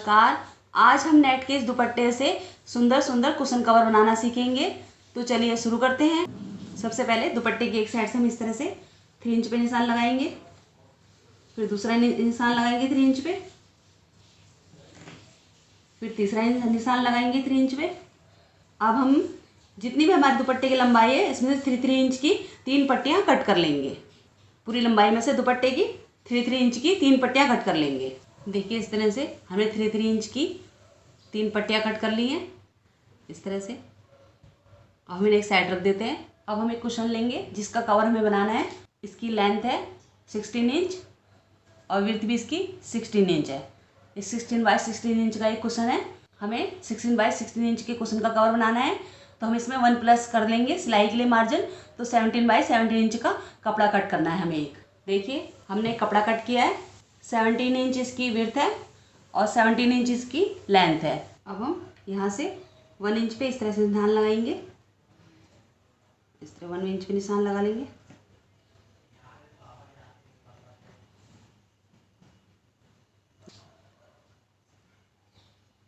नमस्कार। आज हम नेट के इस दुपट्टे से सुंदर सुंदर कुशन कवर बनाना सीखेंगे। तो चलिए शुरू करते हैं। सबसे पहले दुपट्टे की एक साइड से हम इस तरह से 3 इंच पे निशान लगाएंगे, फिर दूसरा निशान लगाएंगे 3 इंच पे, फिर तीसरा निशान लगाएंगे 3 इंच पे। अब हम जितनी भी हमारे दुपट्टे की लंबाई है इसमें से 3 इंच की 3 पट्टियाँ कट कर लेंगे। पूरी लंबाई में से दुपट्टे की 3 इंच की 3 पट्टियाँ कट कर लेंगे। देखिए इस तरह से हमने 3 इंच की 3 पट्टियाँ कट कर ली हैं इस तरह से। अब हम इन्हें एक साइड रख देते हैं। अब हम एक कुशन लेंगे जिसका कवर हमें बनाना है। इसकी लेंथ है 16 इंच और विड्थ भी इसकी 16 इंच है। इस 16 बाय 16 इंच का एक कुशन है। हमें 16 बाय 16 इंच के कुशन का कवर बनाना है, तो हम इसमें 1 प्लस कर लेंगे सिलाई के लिए मार्जिन। तो 17 बाय 17 इंच का कपड़ा कट करना है हमें एक। देखिए हमने एक कपड़ा कट किया है। 17 इंच इसकी विड्थ है और 17 इंच इसकी लेंथ है। अब हम यहाँ से 1 इंच पे इस तरह से निशान लगाएंगे। इस तरह 1 इंच पे निशान लगा लेंगे।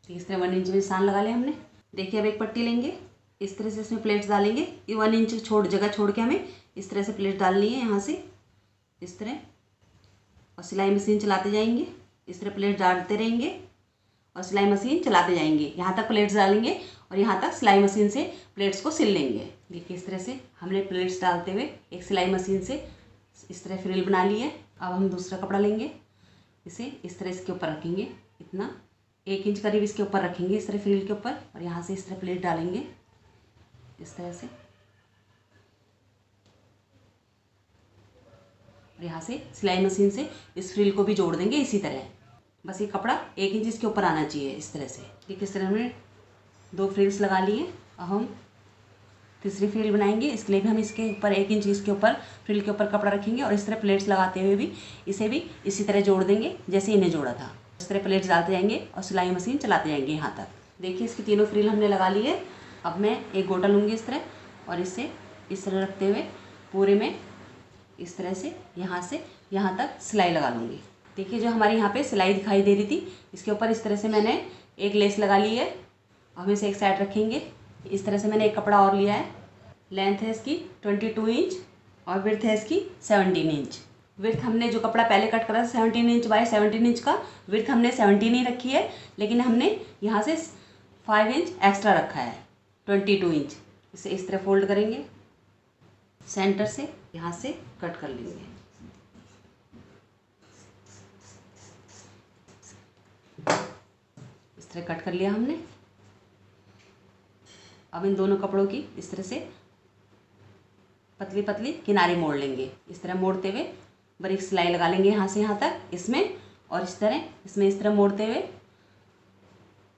इस तरह 1 इंच में निशान लगा लिया हमने। देखिए अब एक पट्टी लेंगे, इस तरह से इसमें प्लेट्स डालेंगे। ये 1 इंच जगह छोड़ के हमें इस तरह से प्लेट डालनी है यहाँ से इस तरह, और सिलाई मशीन चलाते जाएंगे। इस तरह प्लेट डालते रहेंगे और सिलाई मशीन चलाते जाएंगे। यहाँ तक प्लेट्स डालेंगे और यहाँ तक सिलाई मशीन से प्लेट्स को सिल लेंगे। देखिए इस तरह से हमने प्लेट्स डालते हुए एक सिलाई मशीन से इस तरह फ्रिल बना ली है। अब हम दूसरा कपड़ा लेंगे, इसे इस तरह इसके ऊपर रखेंगे, इतना 1 इंच करीब इसके ऊपर रखेंगे इस तरह फ्रिल के ऊपर, और यहाँ से इस तरह प्लेट डालेंगे इस तरह से, और यहाँ से सिलाई मशीन से इस फ्रिल को भी जोड़ देंगे इसी तरह। बस ये कपड़ा 1 इंच इसके ऊपर आना चाहिए इस तरह से। ठीक इस तरह हमने 2 फ्रिल्स लगा लिए। अब हम तीसरी फ्रिल बनाएंगे। इसके लिए भी हम इसके ऊपर 1 इंच इसके ऊपर फ्रिल के ऊपर कपड़ा रखेंगे और इस तरह प्लेट्स लगाते हुए भी इसे भी इसी तरह जोड़ देंगे जैसे इन्हें जोड़ा था। इस तरह प्लेट्स डालते जाएंगे और सिलाई मशीन चलाते जाएंगे यहाँ तक। देखिए इसकी तीनों फ्रिल हमने लगा ली है। अब मैं एक गोटा लूँगी इस तरह, और इसे इस तरह रखते हुए पूरे में इस तरह से यहाँ तक सिलाई लगा लूँगी। देखिए जो हमारे यहाँ पे सिलाई दिखाई दे रही थी इसके ऊपर इस तरह से मैंने एक लेस लगा ली है। हम इसे एक साइड रखेंगे। इस तरह से मैंने एक कपड़ा और लिया है। लेंथ है इसकी 22 इंच और विड्थ है इसकी 17 इंच। विड्थ हमने जो कपड़ा पहले कट करा था 17 इंच बाय 17 इंच का, विड्थ हमने 17 ही रखी है, लेकिन हमने यहाँ से 5 इंच एक्स्ट्रा रखा है 22 इंच। इसे इस तरह फोल्ड करेंगे, सेंटर से यहाँ से कट कर लेंगे। इस तरह कट कर लिया हमने। अब इन दोनों कपड़ों की इस तरह से पतली पतली किनारे मोड़ लेंगे। इस तरह मोड़ते हुए बारीक सिलाई लगा लेंगे यहाँ से यहाँ तक इसमें, और इस तरह इसमें इस तरह मोड़ते हुए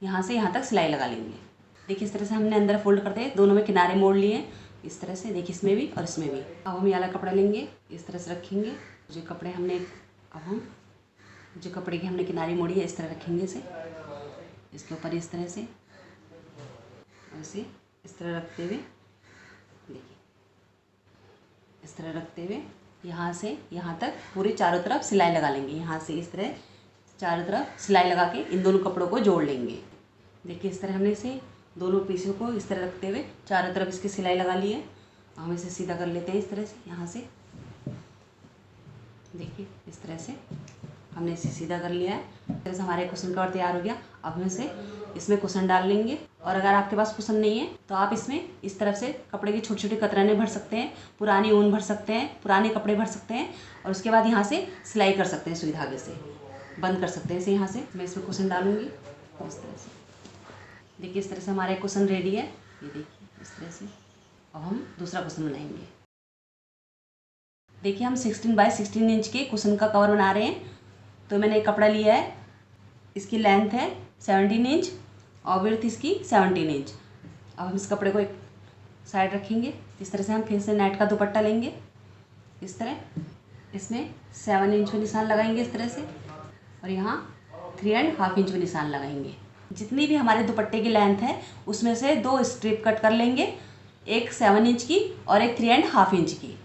यहाँ से यहाँ तक सिलाई लगा लेंगे। देखिए इस तरह से हमने अंदर फोल्ड करते हुए दोनों में किनारे मोड़ लिए इस तरह से। देखिए इसमें भी और इसमें भी। अब हम ये वाला कपड़ा लेंगे, इस तरह से रखेंगे जो कपड़े हमने, अब हम जो कपड़े की हमने किनारी मोड़ी है इस तरह रखेंगे इसे इसके ऊपर इस तरह से, ऐसे इस तरह रखते हुए, देखिए इस तरह रखते हुए यहाँ से यहाँ तक पूरी चारों तरफ सिलाई लगा लेंगे। यहाँ से इस तरह चारों तरफ सिलाई लगा के इन दोनों कपड़ों को जोड़ लेंगे। देखिए इस तरह हमने इसे दोनों पीसों को इस तरह रखते हुए चारों तरफ इसकी सिलाई लगा ली है। हम इसे सीधा कर लेते हैं इस तरह से यहाँ से। देखिए इस तरह से हमने इसे सीधा कर लिया है। इस तरह से हमारे कुशन कवर तैयार हो गया। अब हम इसे इसमें कुशन डाल लेंगे, और अगर आपके पास कुशन नहीं है तो आप इसमें इस तरफ से कपड़े की छोटी छोटी कतरनें भर सकते हैं, पुरानी ऊन भर सकते हैं, पुराने कपड़े भर सकते हैं, और उसके बाद यहाँ से सिलाई कर सकते हैं, सुई धागे से बंद कर सकते हैं इसे। यहाँ से मैं इसमें कुशन डालूँगी इस तरह से। देखिए इस तरह से हमारा कुशन रेडी है। ये देखिए इस तरह से। अब हम दूसरा कुशन बनाएंगे। देखिए हम 16 बाय 16 इंच के कुशन का कवर बना रहे हैं। तो मैंने एक कपड़ा लिया है, इसकी लेंथ है 17 इंच और विड्थ इसकी 17 इंच। अब हम इस कपड़े को एक साइड रखेंगे। इस तरह से हम फिर से नेट का दुपट्टा लेंगे इस तरह, इसमें 7 इंच में निशान लगाएंगे इस तरह से, और यहाँ 3.5 इंच में निशान लगाएंगे। जितनी भी हमारे दुपट्टे की लेंथ है उसमें से 2 स्ट्रिप कट कर लेंगे, एक 7 इंच की और एक 3.5 इंच की।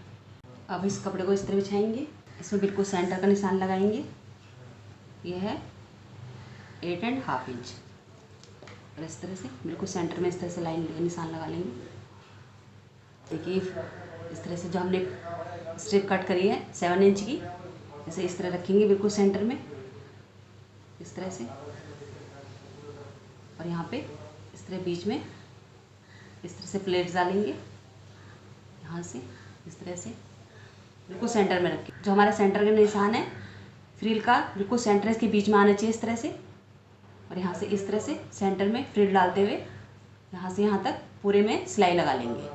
अब इस कपड़े को इस तरह बिछाएंगे, इसमें बिल्कुल सेंटर का निशान लगाएंगे। यह है 8.5 इंच। और इस तरह से बिल्कुल सेंटर में इस तरह से लाइन निशान लगा लेंगे। देखिए इस तरह से जो हमने स्ट्रिप कट करी है 7 इंच की, इसे इस तरह रखेंगे बिल्कुल सेंटर में इस तरह से। और यहाँ पे इस तरह बीच में इस तरह से प्लेट्स डालेंगे, यहाँ से इस तरह से बिल्कुल सेंटर में रखें। जो हमारा सेंटर का निशान है फ्रिल का बिल्कुल सेंटर इसके बीच में आना चाहिए इस तरह से। और यहाँ से इस तरह से सेंटर में फ्रिल डालते हुए यहाँ से यहाँ तक पूरे में सिलाई लगा लेंगे।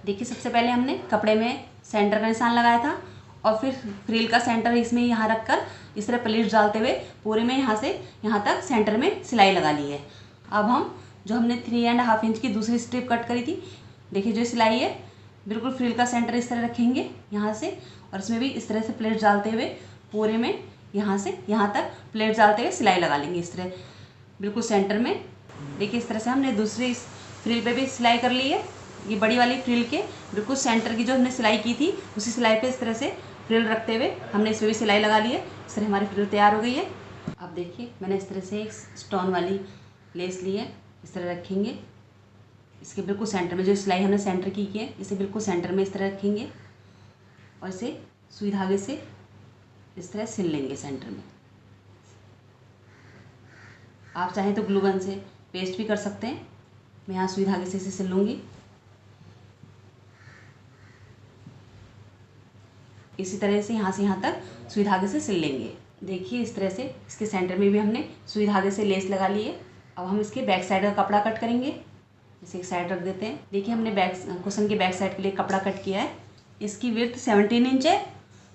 देखिए सबसे पहले हमने कपड़े में सेंटर का निशान लगाया था और फिर फ्रिल का सेंटर इसमें यहाँ रख कर इस तरह प्लेट्स डालते हुए पूरे में यहाँ से यहाँ तक सेंटर में सिलाई लगा ली है। अब हम जो हमने 3.5 इंच की दूसरी स्ट्रिप कट करी थी, देखिए जो सिलाई है बिल्कुल फ्रिल का सेंटर इस तरह रखेंगे यहाँ से, और इसमें भी इस तरह से प्लेट्स डालते हुए पूरे में यहाँ से यहाँ तक प्लेट्स डालते हुए सिलाई लगा लेंगे इस तरह बिल्कुल सेंटर में। देखिए इस तरह से हमने दूसरी फ्रिल पे भी सिलाई कर ली है। ये बड़ी वाली फ्रिल के बिल्कुल सेंटर की जो हमने सिलाई की थी उसी सिलाई पे इस तरह से फ्रिल रखते हुए हमने इसमें भी सिलाई लगा ली है। इस तरह हमारी फ्रिल तैयार हो गई है। अब देखिए मैंने इस तरह से एक स्टोन वाली लेस ली है, इस तरह रखेंगे इसके बिल्कुल सेंटर में। जो सिलाई हमने सेंटर की है इसे बिल्कुल सेंटर में इस तरह रखेंगे और इसे सुई धागे से इस तरह सिल लेंगे सेंटर में। आप चाहें तो ग्लू गन से पेस्ट भी कर सकते हैं। मैं यहाँ सुई धागे से इसे सिल लूँगी। इसी तरह से यहाँ तक सुई धागे से सिल लेंगे। देखिए इस तरह से इसके सेंटर में भी हमने सुई धागे से लेस लगा ली है। अब हम इसके बैक साइड का कपड़ा कट करेंगे। इसे एक साइड रख देते हैं। देखिए हमने कुशन के बैक साइड के लिए कपड़ा कट किया है। इसकी विड्थ 17 इंच है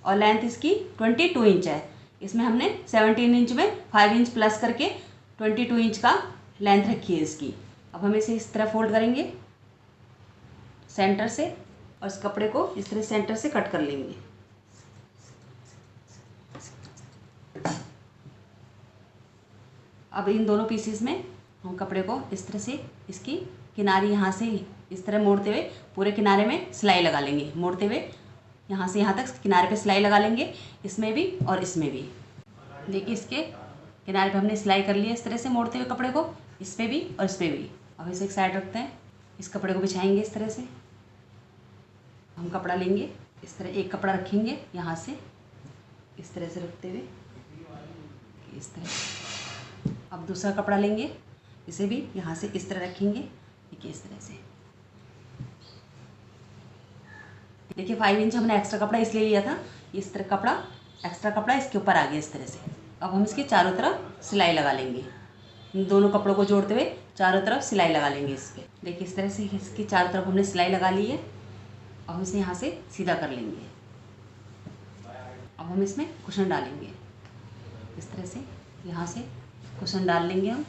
और लेंथ इसकी 22 इंच है। इसमें हमने 17 इंच में 5 इंच प्लस करके 22 इंच का लेंथ रखी है इसकी। अब हम इसे इस तरह फोल्ड करेंगे सेंटर से और इस कपड़े को इस तरह सेंटर से कट कर लेंगे। अब इन दोनों पीसेस में हम कपड़े को इस तरह से इसकी किनारे यहाँ से इस तरह मोड़ते हुए पूरे किनारे में सिलाई लगा लेंगे। मोड़ते हुए यहाँ से यहाँ तक किनारे पे सिलाई लगा लेंगे, इसमें भी और इसमें भी। देखिए इसके किनारे पे हमने सिलाई कर ली है इस तरह से मोड़ते हुए कपड़े को, इस पर भी और इस पर भी। अब इसे एक साइड रखते हैं। इस कपड़े को बिछाएंगे इस तरह से। हम कपड़ा लेंगे इस तरह, एक कपड़ा रखेंगे यहाँ से इस तरह से रखते हुए इस तरह। अब दूसरा कपड़ा लेंगे, इसे भी यहाँ से इस तरह रखेंगे। देखिए इस तरह से। देखिए 5 इंच हमने एक्स्ट्रा कपड़ा इसलिए लिया था, इस तरह कपड़ा एक्स्ट्रा कपड़ा इसके ऊपर आ गया इस तरह से। अब हम इसके चारों तरफ सिलाई लगा लेंगे। इन दोनों कपड़ों को जोड़ते हुए चारों तरफ सिलाई लगा लेंगे इस पर। देखिए इस तरह से इसकी चारों तरफ हमने सिलाई लगा ली है। अब हम इसे यहाँ से सीधा कर लेंगे। अब हम इसमें कुशन डालेंगे इस तरह से, यहाँ से कुशन डाल लेंगे हम।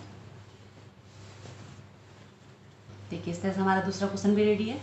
देखिए इस तरह से हमारा दूसरा कुशन भी रेडी है।